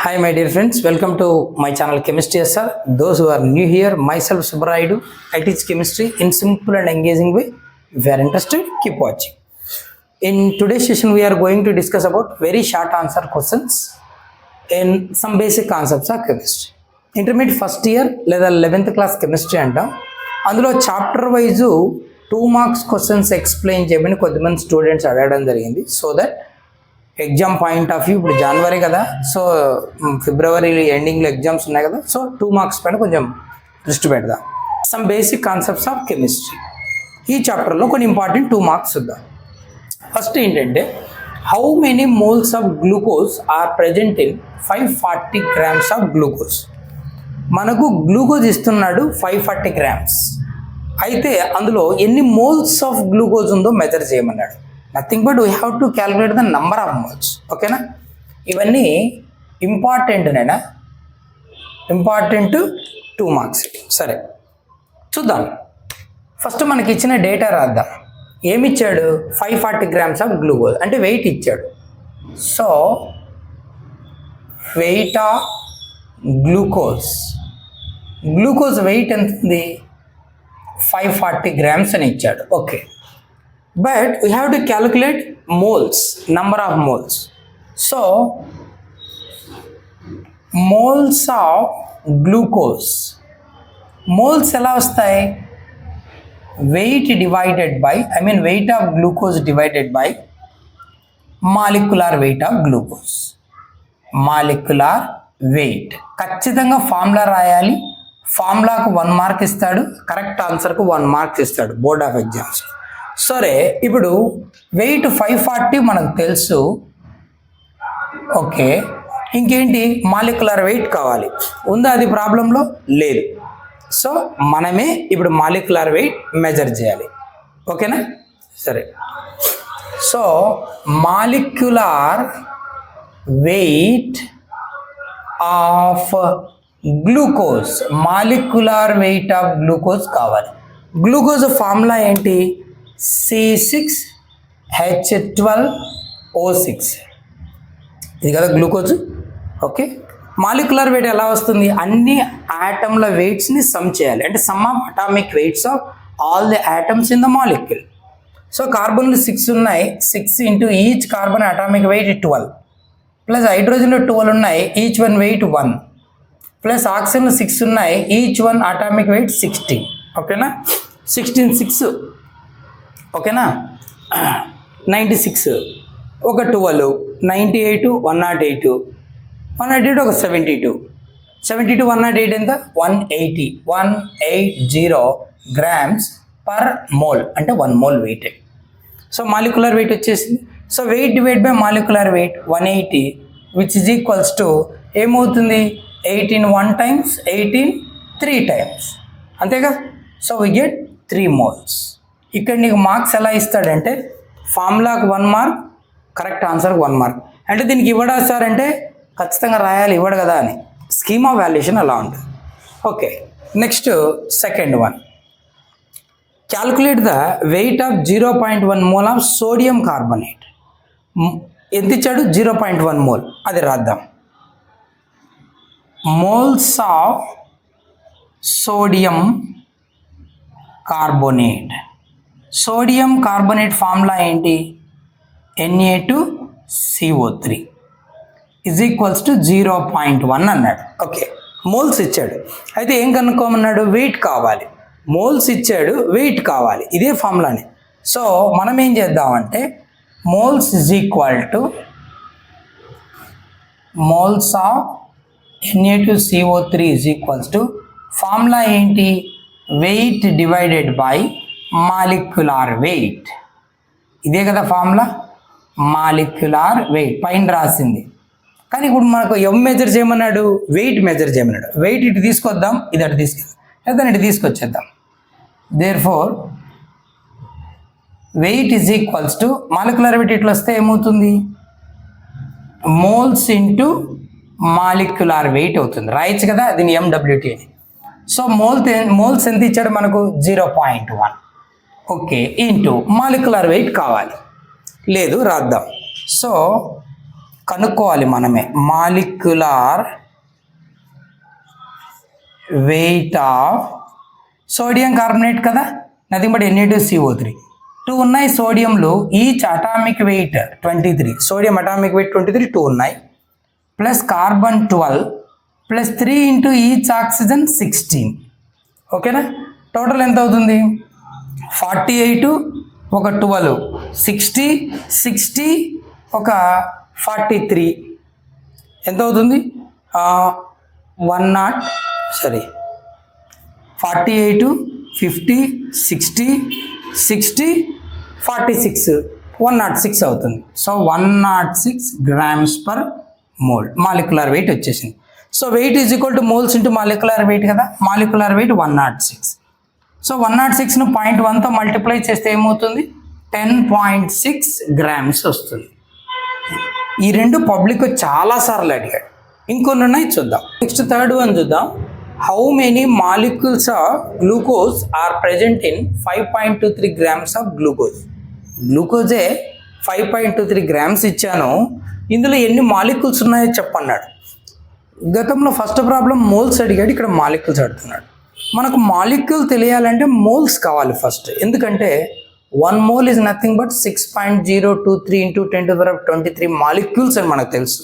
Hi my dear friends, welcome to my channel Chemistry SR. Those who are new here, myself Subraidu. I teach chemistry in simple and engaging way. If you are interested, keep watching. In today's session, we are going to discuss about very short answer questions in some basic concepts of chemistry. Intermediate first year లేదా 11th class chemistry అంటాం. అందులో chapter wise 2 marks questions explain చేయమని కొద్దిమంది students అడగడం జరిగింది. So that exam point of view ఇప్పుడు జనవరి కదా, so February ఎండింగ్లో ఎగ్జామ్స్ ఉన్నాయి కదా, సో 2 marks పైన కొంచెం దృష్టి పెడదాం. Some basic concepts of chemistry ఈ చాప్టర్లో కొన్ని ఇంపార్టెంట్ 2 marks చూద్దాం. ఫస్ట్ ఏంటంటే how many moles of glucose are present in 540 grams of glucose. మనకు గ్లూకోజ్ ఇస్తున్నాడు 540 grams, అయితే అందులో ఎన్ని మోల్స్ ఆఫ్ గ్లూకోజ్ ఉందో మెజర్ చేయమన్నాడు. Nothing but we have to calculate the number of moles. ఓకేనా, ఇవన్నీ ఇంపార్టెంట్నేనా, ఇంపార్టెంట్ 2 marks. సరే చూద్దాం. ఫస్ట్ మనకి ఇచ్చిన డేటా రాద్దాం. ఏమిచ్చాడు? 540 grams ఆఫ్ గ్లూకోజ్ అంటే వెయిట్ ఇచ్చాడు. So weight of glucose, glucose weight ఎంత ఉంది? 540 grams అని ఇచ్చాడు. Okay, but we have to calculate moles, number of moles. So moles of glucose, moles ఎలా వస్తాయి? Weight divided by, weight of glucose divided by molecular weight of glucose. Molecular weight ఖచ్చితంగా formula రాయాలి. ఫార్ములాకు 1 mark ఇస్తాడు, correct ఆన్సర్కు 1 mark ఇస్తాడు board of exams. సరే, ఇప్పుడు వెయిట్ 540 మనకు తెలుసు. ఓకే, ఇంకేంటి? మాలిక్యులర్ వెయిట్ కావాలి. ఉందా అది ప్రాబ్లంలో? లేదు. సో మనమే ఇప్పుడు మాలిక్యులర్ వెయిట్ మెజర్ చేయాలి. ఓకేనా? సరే, so molecular weight of glucose, molecular weight of glucose కావాలి. గ్లూకోజ్ ఫార్ములా ఏంటి? C6H12O6, ఇది కదా గ్లూకోజ్. ఓకే, మాలిక్యులర్ వెయిట్ ఎలా వస్తుంది? అన్ని ఆటంల వెయిట్స్ని సమ్ చేయాలి, అంటే sum of atomic weights of all the atoms in the molecule. So కార్బన్లు 6 ఉన్నాయి, 6 into each carbon atomic weight 12, plus హైడ్రోజన్లో 12 ఉన్నాయి, ఈచ్ వన్ వెయిట్ 1, ప్లస్ ఆక్సిజన్లో 6 ఉన్నాయి, ఈచ్ వన్ అటామిక్ వెయిట్ 16. ఓకేనా, 16 6, ఓకేనా, 96, ఒక 12, 98, 108, 108 ఒక 72, 72 108 ఎంత? 180 grams పర్ మోల్, అంటే 1 mole weight. So molecular weight వచ్చేసింది. So weight divide by molecular weight 180, which is equals to ఏమవుతుంది? 18 1 times, 18 3 times, అంతేగా. So we get 3 moles. ఇక్కడ నీకు మార్క్స్ ఎలా ఇస్తాడంటే ఫార్ములాకు 1 mark, కరెక్ట్ ఆన్సర్కి 1 mark. అంటే దీనికి ఇవ్వడా సార్ అంటే ఖచ్చితంగా రాయాలి, ఇవ్వడు కదా అని. స్కీమ్ ఆఫ్ వాల్యుయేషన్ అలా ఉంటుంది. Okay, next second one. Calculate the weight of 0.1 mole of sodium carbonate. ఎంత ఇచ్చాడు? 0.1 mole. అది రాద్దాం. Moles of sodium carbonate, sodium carbonate formula ఏంటి? Na2CO3 ఈజ్ ఈక్వల్స్ టు 0.1 అన్నాడు. ఓకే, మోల్స్ ఇచ్చాడు, అయితే ఏం కనుక్కోమన్నాడు? వెయిట్ కావాలి. మోల్స్ ఇచ్చాడు, వెయిట్ కావాలి, ఇదే ఫార్ములాని. సో మనం ఏం చేద్దామంటే moles is equal to moles of Na2CO3 is equals to formula ఏంటి? Weight divided by molecular weight. ఇదే కదా ఫార్ములా, మాలిక్యులర్ వెయిట్ పైన రాసింది. కానీ ఇప్పుడు మనకు ఎం మెజర్ చేయమన్నాడు, వెయిట్ మెజర్ చేయమన్నాడు. వెయిట్ ఇటు తీసుకొద్దాం, ఇది అటు తీసుకెళ్దాం, లేదా ఇటు తీసుకొచ్చేద్దాం. Therefore weight is equals to molecular weight ఇట్లా వస్తే ఏమవుతుంది? మోల్స్ ఇంటూ మాలిక్యులర్ వెయిట్ అవుతుంది. రాయొచ్చు కదా దీన్ని MWT అని. సో మోల్స్ ఎంత ఇచ్చాడు మనకు? 0.1. ఓకే, ఇంటూ మాలిక్యులర్ వెయిట్ కావాలి, లేదు రాద్దాం. సో కనుక్కోవాలి మనమే. Molecular weight of sodium carbonate కదా, నథింగ్ బట్ Na2CO3. 2 ఉన్నాయి సోడియంలో. Each atomic weight 23, sodium atomic weight 23, 2 ఉన్నాయి, plus carbon 12 plus 3 into each oxygen 16. ఓకేనా, టోటల్ ఎంత అవుతుంది? 48 ఒక 12 60 60 ఒక 43 ఎంత అవుతుంది? 48 50 60 60 46 106 అవుతుంది. So 106 grams per mole molecular weight వచ్చేసింది. So weight is equal to moles into molecular weight కదా, మాలిక్యులర్ వెయిట్ 106. సో 106ను 0.1తో మల్టిప్లై చేస్తే ఏమవుతుంది? 10.6 grams వస్తుంది. ఈ రెండు పబ్లిక్ చాలాసార్లు అడిగాడు. ఇంకొన్ని ఉన్నాయి చూద్దాం. నెక్స్ట్ థర్డ్ వన్ చూద్దాం. How many molecules of glucose are present in 5.23 grams of glucose? గ్లూకోజే 5.23 grams ఇచ్చాను, ఇందులో ఎన్ని మాలిక్యూల్స్ ఉన్నాయో చెప్పన్నాడు. గతంలో ఫస్ట్ ప్రాబ్లం మోల్స్ అడిగాడు, ఇక్కడ మాలిక్యూల్స్ అడుగుతున్నాడు. మనకు మాలిక్యూల్ తెలియాలంటే మోల్స్ కావాలి ఫస్ట్. ఎందుకంటే 1 mole is nothing but 6.023 into 10⁻23 molecules అని మనకు తెలుసు.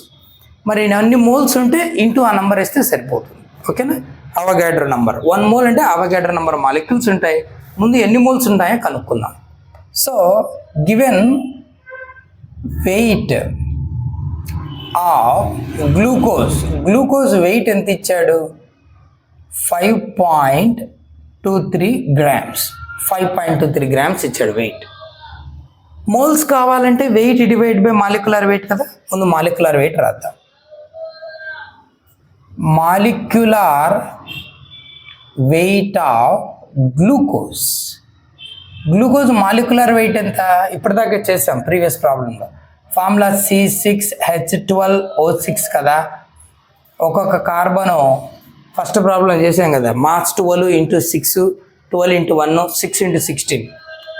మరి అన్ని మోల్స్ ఉంటే ఇంటూ ఆ నెంబర్ వేస్తే సరిపోతుంది. ఓకేనా, అవగాడ్రో నంబర్ 1 mole అంటే అవగాడ్రో నంబర్ మాలిక్యూల్స్ ఉంటాయి. ముందు ఎన్ని మోల్స్ ఉంటాయో కనుక్కుందాం. So given weight of glucose weight ఎంత ఇచ్చాడు? 5.23 grams. 5.23 grams ఇచ్చాడు వెయిట్. మోల్స్ కావాలంటే weight divide by molecular weight కదా, ముందు మాలిక్యులర్ వెయిట్ రాద్దాం. Molecular weight of glucose molecular weight ఎంత? ఇప్పటిదాకా చేసాం ప్రీవియస్ ప్రాబ్లంలో. ఫార్ములా C6H12O6 కదా. ఒక్కొక్క కార్బను ఫస్ట్ ప్రాబ్లం చేసాం కదా, mass 12 into 6 12 into 1 6 into 16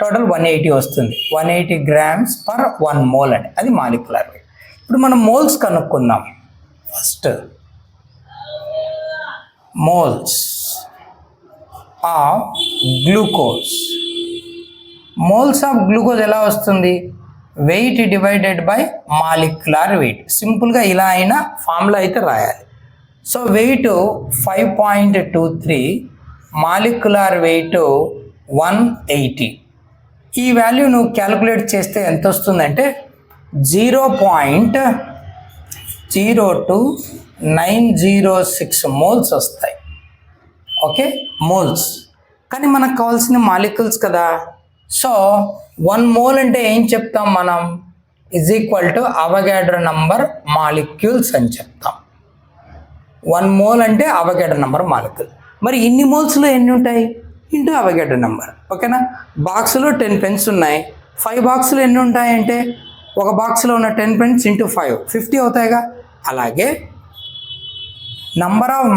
total 180 వస్తుంది. 180 grams per 1 mole అని, అది మాలిక్యులర్ వెయిట్. ఇప్పుడు మనం మోల్స్ కనుక్కుందాం. ఫస్ట్ మోల్స్ ఆఫ్ గ్లూకోజ్ ఎలా వస్తుంది? Weight divided by molecular weight. సింపుల్గా ఇలా అయినా ఫార్ములా అయితే రాయాలి. So weight 5.23, molecular weight 180. ఈ వాల్యూ నువ్వు క్యాలిక్యులేట్ చేస్తే ఎంత వస్తుందంటే 0.02906 మోల్స్ వస్తాయి. Okay, moles. కానీ మనకు కావాల్సిన మాలిక్యూల్స్ కదా. సో 1 mole అంటే ఏం చెప్తాం మనం? Is equal to Avogadro number molecules అని చెప్తాం. 1 mole అంటే అవగాడ్రో నంబర్ మాలిక్యూల్. మరి ఇన్ని మోల్స్లో ఎన్ని ఉంటాయి? Into Avogadro number. ఓకేనా, బాక్స్లో 10 pens ఉన్నాయి. 5 బాక్సులు ఎన్ని ఉంటాయంటే ఒక బాక్స్లో ఉన్న 10 pens ఇంటూ 5 50 అవుతాయిగా. అలాగే number of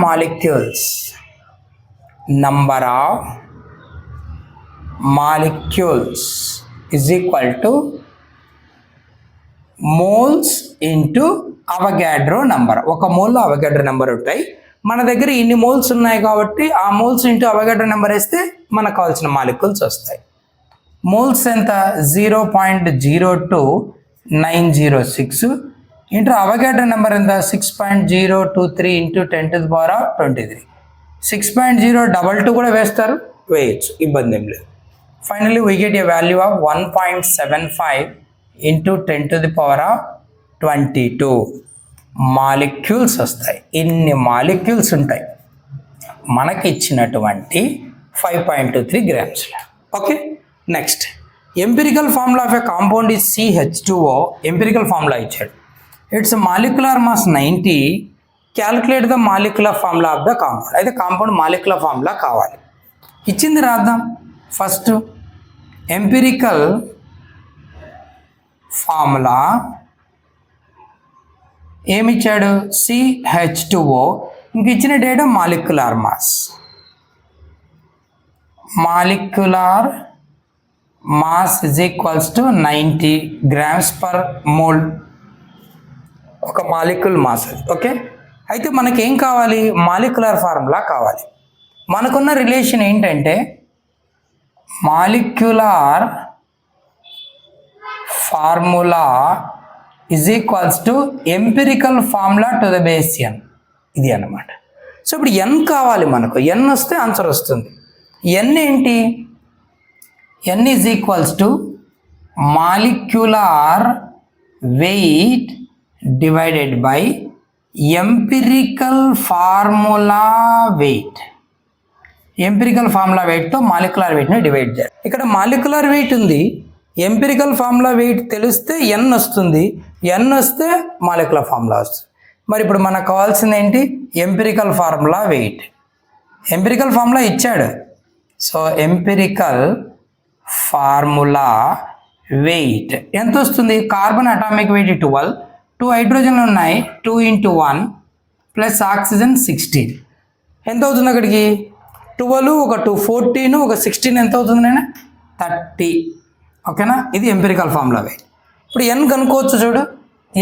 molecules is equal to moles into Avogadro number. ఒక మోల్లో అవగాడ్రో నెంబర్ ఉంటాయి. మన దగ్గర ఇన్ని మోల్స్ ఉన్నాయి కాబట్టి ఆ మోల్స్ ఇంటూ అవగాడ్రో నెంబర్ వేస్తే మనకు కావాల్సిన మాలిక్యూల్స్ వస్తాయి. మోల్స్ ఎంత? 0.02906 ఇంటూ అవగాడ్రో నెంబర్ ఎంత? 6.023 ఇంటూ 10⁻23. 6.022 కూడా వేస్తారు, వేయచ్చు, ఇబ్బంది ఏం లేదు. Finally we get a value of 1.75 into 10⁻22 molecules వస్తాయి. ఇన్ని మాలిక్యూల్స్ ఉంటాయి మనకి ఇచ్చినటువంటి 5.23 grams. Okay, next empirical formula of a compound is CH2O. Empirical formula ఇచ్చాడు. It's molecular mass 90. Calculate the molecular formula of the compound. అయితే compound molecular formula కావాలి. ఇచ్చింది రాద్దాం. ఫస్ట్ ఎంపిరికల్ ఫార్ములా ఏమిచ్చాడు? CH2O. ఇంక ఇచ్చిన data molecular mass. Molecular mass is equals to 90 grams per mole. ఒక molecule mass అది. ఓకే, అయితే మనకేం కావాలి? మాలిక్యులర్ ఫార్ములా కావాలి. మనకున్న రిలేషన్ ఏంటంటే molecular formula is equals to empirical formula to the base n. ఇది అన్నమాట. సో ఇప్పుడు ఎన్ కావాలి మనకు. ఎన్ వస్తే ఆన్సర్ వస్తుంది. ఎన్ ఏంటి? N is equals to molecular weight divided by empirical formula weight. Empirical formula వెయిట్తో మాలిక్యులర్ వెయిట్ని డివైడ్ చేయాలి. ఇక్కడ మాలిక్యులర్ వెయిట్ ఉంది, ఎంపిరికల్ ఫార్ములా వెయిట్ తెలిస్తే ఎన్ వస్తుంది, ఎన్ వస్తే మాలిక్యులర్ ఫార్ములా వస్తుంది. మరి ఇప్పుడు మనకు కావాల్సింది ఏంటి? Empirical formula weight. Empirical formula ఇచ్చాడు. సో ఎంపిరికల్ ఫార్ములా వెయిట్ ఎంత వస్తుంది? కార్బన్ అటామిక్ వెయిట్ 12, 2 హైడ్రోజన్లు ఉన్నాయి, 2 × 1 ప్లస్ ఆక్సిజన్ 16. ఎంత అవుతుంది అక్కడికి? 12, ఒక 2 14, ఒక 16 ఎంత అవుతుంది నేను? 30. ఓకేనా? ఇది ఎంపిరికల్ ఫార్ములా వెయిట్. ఇప్పుడు ఎన్ కనుక్కోవచ్చు చూడు.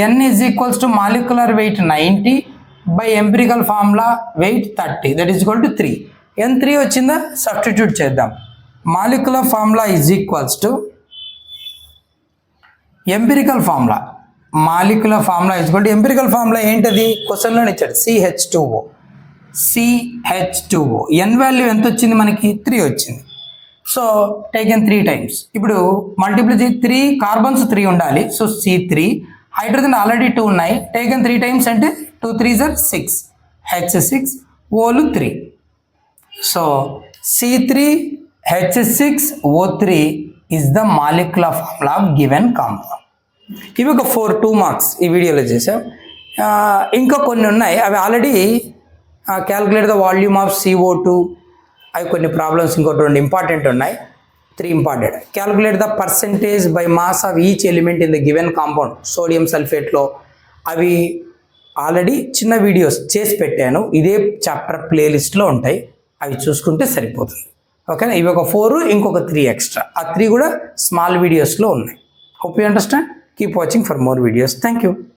N is equals to molecular weight 90 by empirical formula weight 30, that is equal to 3. N 3 వచ్చిందా? సబ్స్టిట్యూట్ చేద్దాం. Molecular formula is equals to empirical formula. Molecular formula is equal to empirical formula ఏంటది? క్వశ్చన్లోనే ఇచ్చాడు, CH2O. CH2O ఎన్ value ఎంత వచ్చింది మనకి? 3 వచ్చింది. So taken 3 times. ఇప్పుడు మల్టిప్లై 3 కార్బన్స్ 3 ఉండాలి. సో C3, హైడ్రోజన్ ఆల్రెడీ 2 ఉన్నాయి, టేకెన్ 3 టైమ్స్ అంటే 2 3s are 6, H6, ఓలు 3. So C3H6O3 is the molecular formula of given compound. ఇవి ఒక 2 మార్క్స్ ఈ వీడియోలో చేసాం. ఇంకా కొన్ని ఉన్నాయి, అవి already calculate the volume of CO2, అవి కొన్ని ప్రాబ్లమ్స్ ఇంకోటి 2 ఇంపార్టెంట్ ఉన్నాయి, 3 important. Calculate the percentage by mass of each element in the given compound sodium సల్ఫేట్లో. అవి ఆల్రెడీ చిన్న వీడియోస్ చేసి పెట్టాను, ఇదే చాప్టర్ ప్లేలిస్ట్లో ఉంటాయి, అవి చూసుకుంటే సరిపోతుంది. ఓకేనా? ఇవి ఒక 4, ఇంకొక 3 ఎక్స్ట్రా. ఆ 3 కూడా స్మాల్ వీడియోస్లో ఉన్నాయి. Hope you understand. Keep watching for more videos. Thank you.